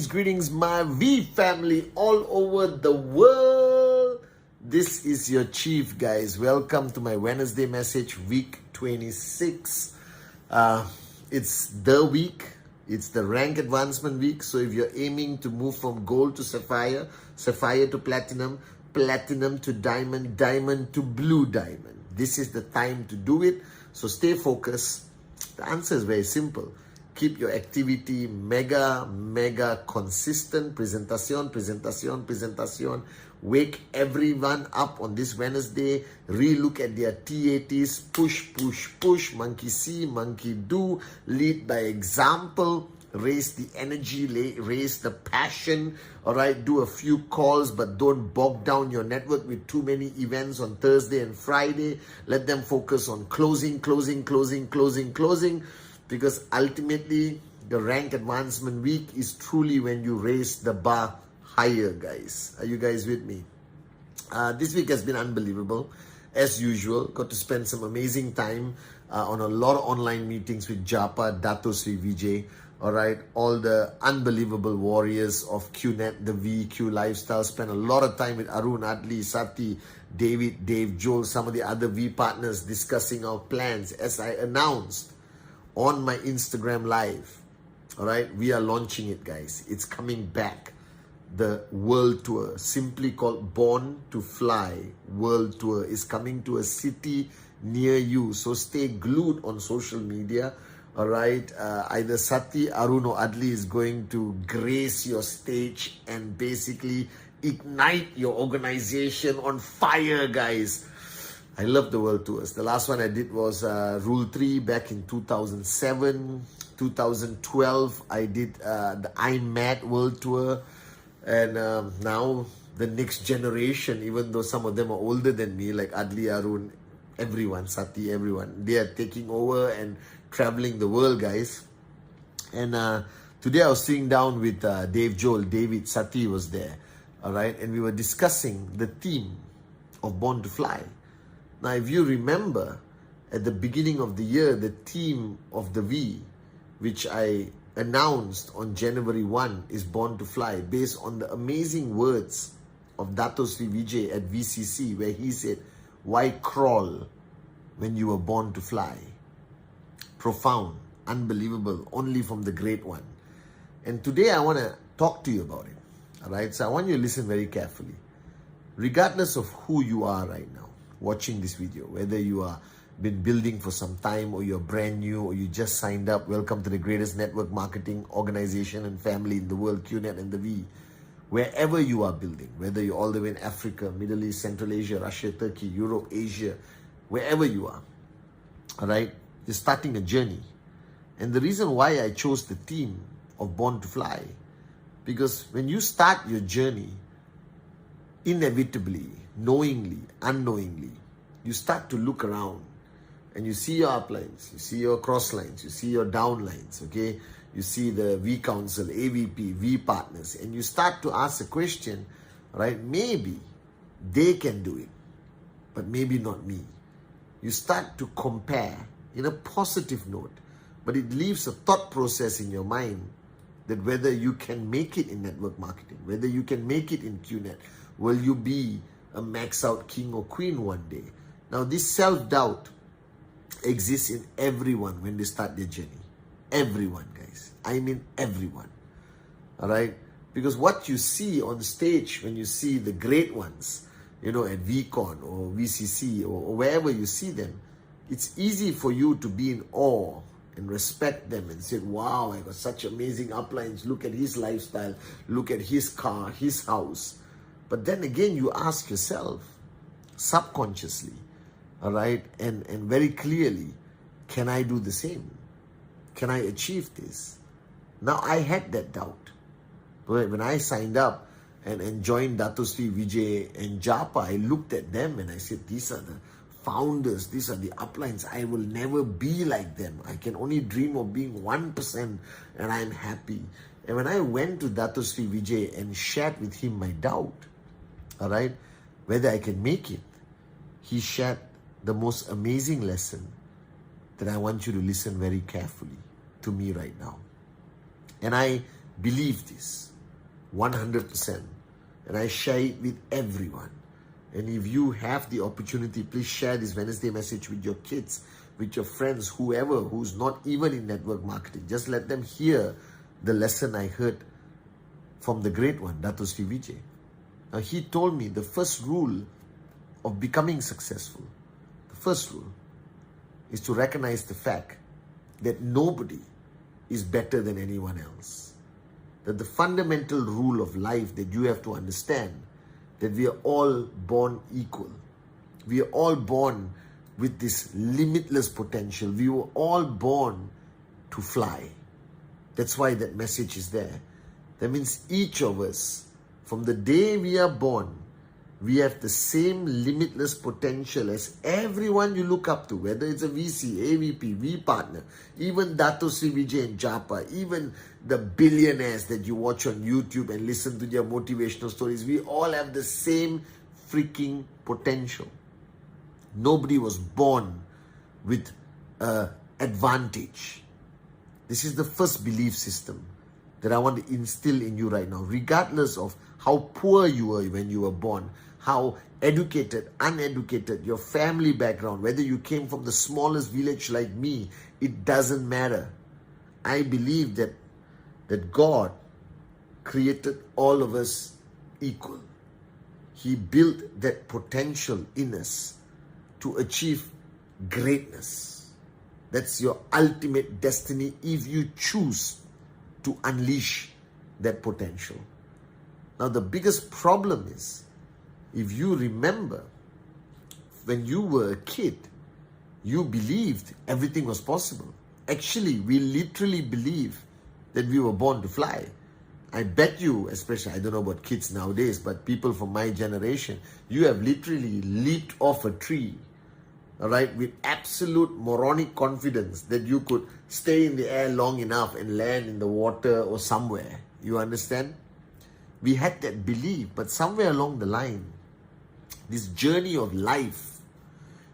Greetings, my V family all over the world. This is your chief, guys. Welcome to my Wednesday message, week 26. It's the week. It's the rank advancement week. So if you're aiming to move from gold to sapphire, sapphire to platinum, platinum to diamond, diamond to blue diamond, this is the time to do it. So stay focused. The answer is very simple. Keep your activity mega consistent. Presentation. Wake everyone up on this Wednesday. Relook at their TATs. Push. Monkey see, monkey do. Lead by example. Raise the energy, raise the passion. All right, do a few calls, but don't bog down your network with too many events on Thursday and Friday. Let them focus on closing. Because ultimately, the rank advancement week is truly when you raise the bar higher, guys. Are you guys with me? This week has been unbelievable. As usual, got to spend some amazing time on a lot of online meetings with Japa, Dato Sri Vijay. All right, all the unbelievable warriors of Qnet, the VQ lifestyle. Spent a lot of time with Arun, Adli, Sati, David, Dave, Joel, some of the other V partners discussing our plans. As I announced on my Instagram live, all right, we are launching it, guys. It's coming back. The world tour, simply called Born to Fly World Tour, is coming to a city near you. So stay glued on social media. All right, either Sati, Arun or Adli is going to grace your stage and basically ignite your organization on fire, guys. I love the world tours. The last one I did was Rule 3 back in 2007. 2012, I did the I'm Mad World Tour. And now the next generation, even though some of them are older than me, like Adli, Arun, everyone, Sati, everyone, they are taking over and traveling the world, guys. And today I was sitting down with Dave, Joel, David, Sati was there. All right. And we were discussing the theme of Born to Fly. Now, if you remember, at the beginning of the year, the theme of the V, which I announced on January 1, is Born to Fly, based on the amazing words of Dato Sri Vijay at VCC, where he said, "Why crawl when you were born to fly?" Profound, unbelievable, only from the great one. And today I want to talk to you about it. All right, so I want you to listen very carefully. Regardless of who you are right now, watching this video, whether you are been building for some time or you're brand new or you just signed up, welcome to the greatest network marketing organization and family in the world, Qnet and the V. Wherever you are building, whether you're all the way in Africa, Middle East, Central Asia, Russia, Turkey, Europe, Asia, wherever you are, all right, you're starting a journey. And the reason why I chose the theme of Born to Fly, because when you start your journey, inevitably, knowingly, unknowingly, you start to look around and you see your uplines, you see your cross lines, you see your downlines, okay? You see the V Council, AVP, V partners, and you start to ask the question, right? Maybe they can do it, but maybe not me. You start to compare in a positive note, but it leaves a thought process in your mind that whether you can make it in network marketing, whether you can make it in Qnet, will you be a max out king or queen one day? Now, this self-doubt exists in everyone when they start their journey. Everyone, guys. I mean everyone. All right? Because what you see on stage when you see the great ones, you know, at VCon or VCC or wherever you see them, it's easy for you to be in awe and respect them and say, wow, I got such amazing uplines. Look at his lifestyle. Look at his car, his house. But then again, you ask yourself, subconsciously, all right, and very clearly, can I do the same? Can I achieve this? Now, I had that doubt. But when I signed up and joined Dato Sri Vijay and Japa, I looked at them and I said, these are the founders, these are the uplines. I will never be like them. I can only dream of being 1% and I'm happy. And when I went to Dato Sri Vijay and shared with him my doubt, all right, whether I can make it, he shared the most amazing lesson that I want you to listen very carefully to me right now. And I believe this 100%. And I share it with everyone. And if you have the opportunity, please share this Wednesday message with your kids, with your friends, whoever who's not even in network marketing. Just let them hear the lesson I heard from the great one, Dato Sri Vijay. Now, he told me the first rule of becoming successful, the first rule is to recognize the fact that nobody is better than anyone else. That the fundamental rule of life that you have to understand, that we are all born equal. We are all born with this limitless potential. We were all born to fly. That's why that message is there. That means each of us, from the day we are born, we have the same limitless potential as everyone you look up to, whether it's a VC, AVP, V partner, even Dato Sri Vijay and Japa, even the billionaires that you watch on YouTube and listen to their motivational stories. We all have the same freaking potential. Nobody was born with advantage. This is the first belief system that I want to instill in you right now, regardless of how poor you were when you were born, how educated, uneducated, your family background, whether you came from the smallest village like me, it doesn't matter. I believe that God created all of us equal. He built that potential in us to achieve greatness. That's your ultimate destiny if you choose to unleash that potential. Now, the biggest problem is, if you remember, when you were a kid, you believed everything was possible. Actually, we literally believe that we were born to fly. I bet you, especially, I don't know about kids nowadays, but people from my generation, you have literally leaped off a tree, all right, with absolute moronic confidence that you could stay in the air long enough and land in the water or somewhere. You understand? We had that belief, but somewhere along the line, this journey of life,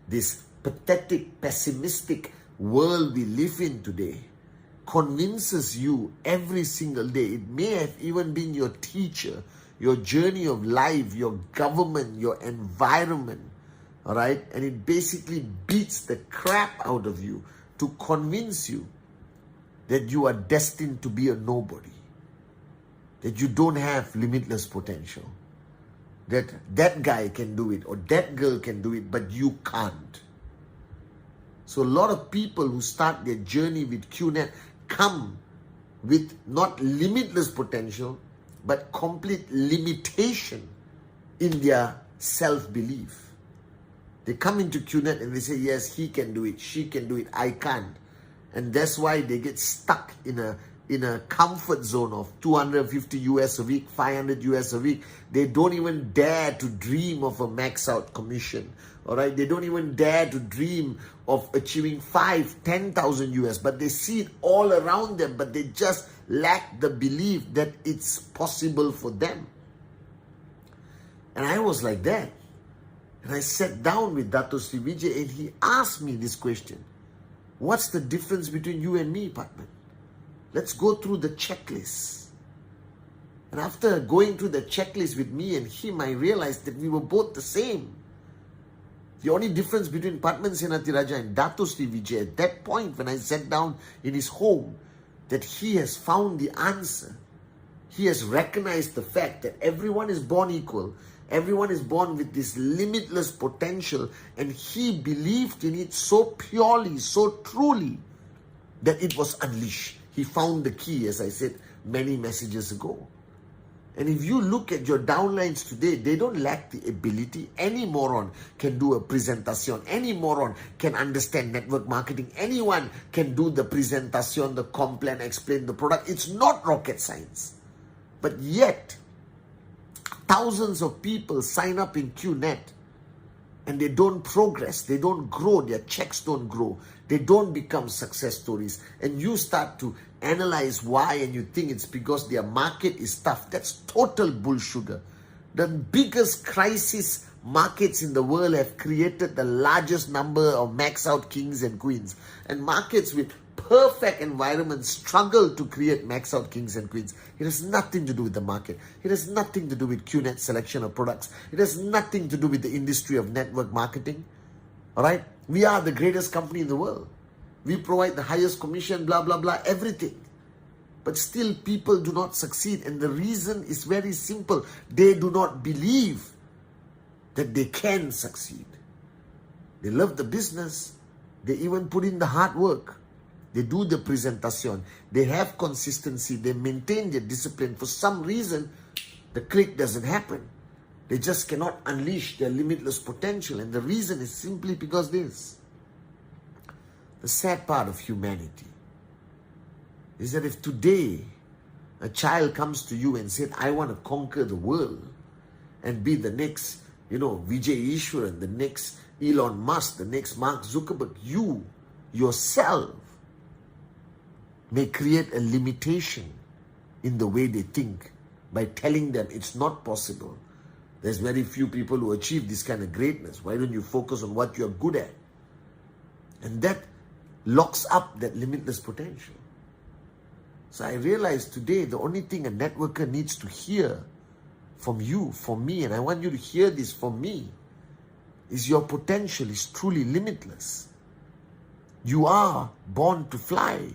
this pathetic, pessimistic world we live in today, convinces you every single day. It may have even been your teacher, your journey of life, your government, your environment, all right? And it basically beats the crap out of you to convince you that you are destined to be a nobody, that you don't have limitless potential, that that guy can do it or that girl can do it, but you can't. So a lot of people who start their journey with Qnet come with not limitless potential, but complete limitation in their self-belief. They come into Qnet and they say, yes, he can do it, she can do it, I can't. And that's why they get stuck in a comfort zone of 250 US a week, 500 US a week. They don't even dare to dream of a max out commission. All right, they don't even dare to dream of achieving 10,000 US, but they see it all around them, but they just lack the belief that it's possible for them. And I was like that. And I sat down with Dato Sri Vijay and he asked me this question. What's the difference between you and me, Pathman? Let's go through the checklist. And after going through the checklist with me and him, I realized that we were both the same. The only difference between Pathman Senathirajah and Dato Sri Vijay at that point when I sat down in his home, that he has found the answer. He has recognized the fact that everyone is born equal. Everyone is born with this limitless potential, and he believed in it so purely, so truly, that it was unleashed. He found the key, as I said many messages ago. And if you look at your downlines today, they don't lack the ability. Any moron can do a presentation. Any moron can understand network marketing. Anyone can do the presentation, the comp plan, explain the product. It's not rocket science. But yet, thousands of people sign up in Qnet and they don't progress, they don't grow, their checks don't grow, they don't become success stories. And you start to analyze why and you think it's because their market is tough. That's total bullsugar. The biggest crisis markets in the world have created the largest number of max out kings and queens. And markets with perfect environments struggle to create max out kings and queens. It has nothing to do with the market. It has nothing to do with Qnet's selection of products. It has nothing to do with the industry of network marketing. Alright? We are the greatest company in the world. We provide the highest commission, blah, blah, blah, everything. But still people do not succeed. And the reason is very simple. They do not believe that they can succeed. They love the business. They even put in the hard work. They do the presentation. They have consistency. They maintain their discipline. For some reason, the click doesn't happen. They just cannot unleash their limitless potential. And the reason is simply because this. The sad part of humanity is that if today a child comes to you and said, I want to conquer the world and be the next, Vijay Ishwaran, the next Elon Musk, the next Mark Zuckerberg, you yourself may create a limitation in the way they think by telling them it's not possible. There's very few people who achieve this kind of greatness. Why don't you focus on what you're good at? And that locks up that limitless potential. So I realized today the only thing a networker needs to hear from you, from me, and I want you to hear this from me, is your potential is truly limitless. You are born to fly.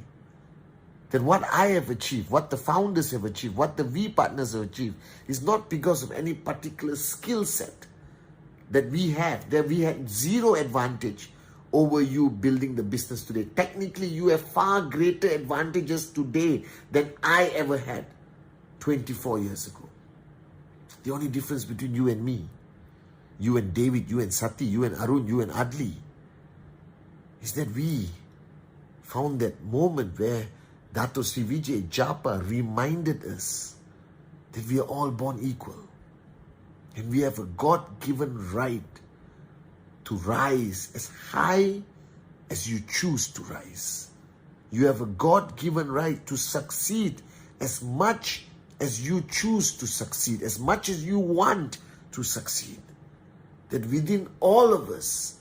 That what I have achieved, what the founders have achieved, what the V partners have achieved is not because of any particular skill set that we have. That we had zero advantage over you building the business today. Technically, you have far greater advantages today than I ever had 24 years ago. The only difference between you and me, you and David, you and Sati, you and Arun, you and Adli, is that we found that moment where Dato Sri Vijay Japa reminded us that we are all born equal. And we have a God-given right to rise as high as you choose to rise. You have a God-given right to succeed as much as you choose to succeed, as much as you want to succeed. That within all of us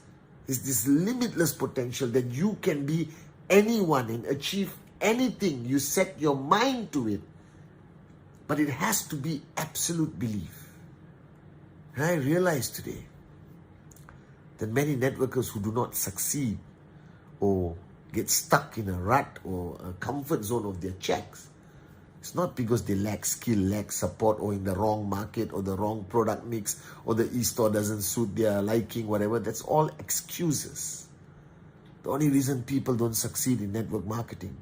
is this limitless potential that you can be anyone and achieve anything you set your mind to it. But it has to be absolute belief. And I realize today that many networkers who do not succeed or get stuck in a rut or a comfort zone of their checks, it's not because they lack skill, lack support, or in the wrong market, or the wrong product mix, or the e-store doesn't suit their liking, whatever. That's all excuses. The only reason people don't succeed in network marketing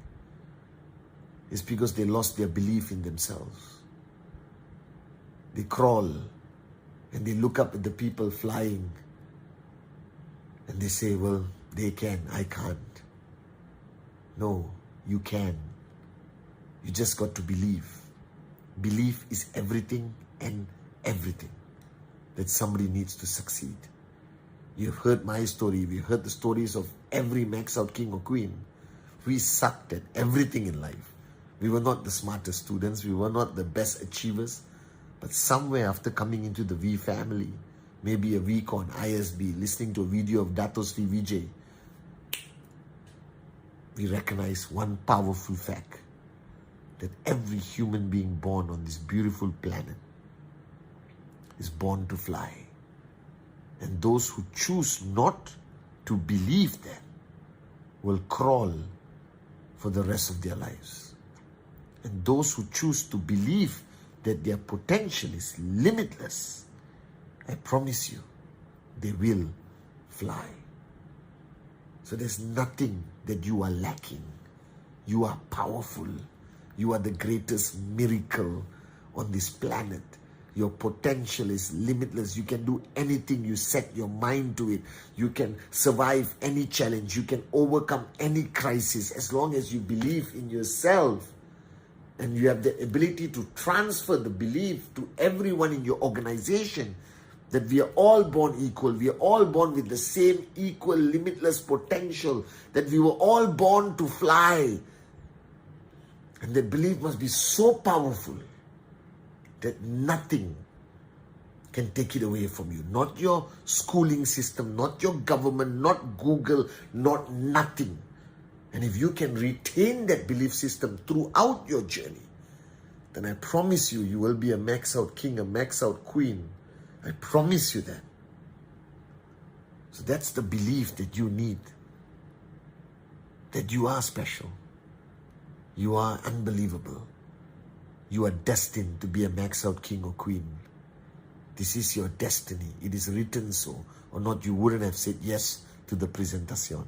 is because they lost their belief in themselves. They crawl and they look up at the people flying and they say, well, they can, I can't. No, you can. You just got to believe. Belief is everything and everything that somebody needs to succeed. You've heard my story. We've heard the stories of every max out king or queen. We sucked at everything in life. We were not the smartest students. We were not the best achievers. But somewhere after coming into the V family, maybe a week on ISB, listening to a video of Dato Sri Vijay, we recognize one powerful fact, that every human being born on this beautiful planet is born to fly. And those who choose not to believe that will crawl for the rest of their lives. And those who choose to believe that their potential is limitless, I promise you, they will fly. So there's nothing that you are lacking. You are powerful. You are the greatest miracle on this planet. Your potential is limitless. You can do anything you set your mind to it. You can survive any challenge. You can overcome any crisis as long as you believe in yourself. And you have the ability to transfer the belief to everyone in your organization that we are all born equal. We are all born with the same equal, limitless potential. That we were all born to fly. And that belief must be so powerful that nothing can take it away from you. Not your schooling system, not your government, not Google, not nothing. And if you can retain that belief system throughout your journey, then I promise you, you will be a max out king, a max out queen. I promise you that. So that's the belief that you need. That you are special. You are unbelievable. You are destined to be a max out king or queen. This is your destiny. It is written so. Or not, you wouldn't have said yes to the presentation.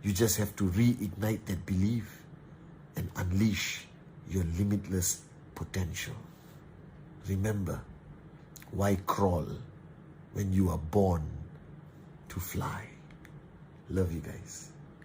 You just have to reignite that belief and unleash your limitless potential. Remember, why crawl when you are born to fly? Love you guys.